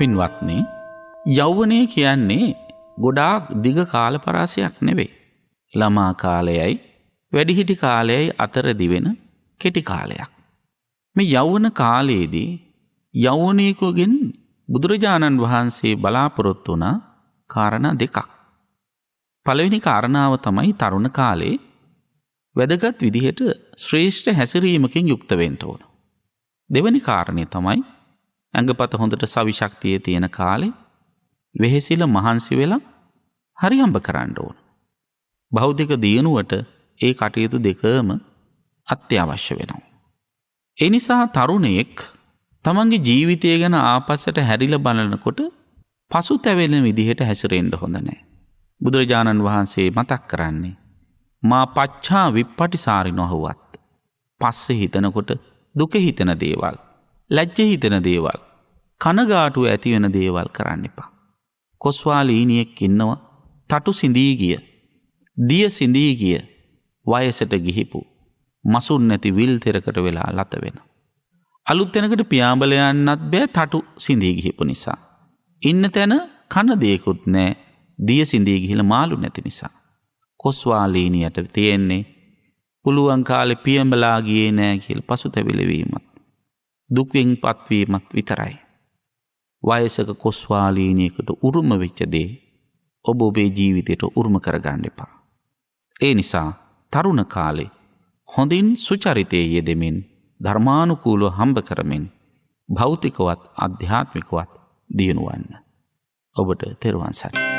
පින්වත්නි, යෞවනය කියන්නේ ගොඩාක් දිග කාල පරාසයක් නෙවෙයි. ළමා කාලයයි වැඩිහිටි කාලයයි අතර දිවෙන කෙටි කාලයක්. මේ යෞවන කාලයේදී යෞවනයෙකුගෙන් බුදුරජාණන් වහන්සේ බලාපොරොත්තු වුණ කාරණා දෙකක්. පළවෙනි කාරණාව තමයි තරුණ කාලේ වැදගත් විදිහට ශ්‍රේෂ්ඨ හැසිරීමකින් යුක්ත වෙන්න ඕන. දෙවෙනි කාරණේ තමයි ඇඟපත හොඳට සවිශක්තිය තියෙන කාලේ වෙහෙසිල මහන්සි වෙලා හරි හම්බ කරන්න ඕන. භෞතික දියුණුවට ඒ කටයුතු දෙකම අත්‍යවශ්‍ය වෙනවා. ඒ නිසා තරුණයෙක් තමන්ගේ ජීවිතය ගැන ආපස්සට හැරිලා බලනකොට පසුතැවෙන විදිහට හැසිරෙන්න හොඳ නැහැ. බුදුරජාණන් වහන්සේ මතක් කරන්නේ මා පච්චා විප්පටිසාරිනෝ හුවත්. පස්සේ හිතනකොට දුක හිතෙන දේවල්, ලැජ්ජ හිතෙන දේවල්, කනගාටුව ඇති වෙන දේවල් කරන්න එපා. කොස්වාලීනියෙක් ඉන්නවා තටු සිඳී ගිය, දිය සිඳී ගිය, වයසට ගිහිපු, මසුන් නැති විල් තෙරකට වෙලා ලත වෙන. අලුත් තැනකට පියාඹල යන්නත් බෑ තටු සිඳී ගිහිපු නිසා. ඉන්න තැන කන දෙයක්වත් නැහැ, දිය සිඳී ගිහිලා මාළු නැති නිසා. කොස්වාලීනියට තියෙන්නේ පුළුවන් කාලේ පියඹලා ගියේ නෑ කියලා පසුතැවිලි වීමත්, දුක්ෙන් පත්වීමත් විතරයි. වයසක කොස්වාලීනියකට උරුම වෙච්ච දේ ඔබ ඔබේ ජීවිතයට උරුම කරගන්න එපා. ඒ නිසා තරුණ කාලේ හොඳින් සුචරිතයේ යෙදෙමින් ධර්මානුකූලව හම්බ කරමින් භෞතිකවත් ආධ්‍යාත්මිකවත් දියුණු වන්න. ඔබට තෙරුවන් සරණයි.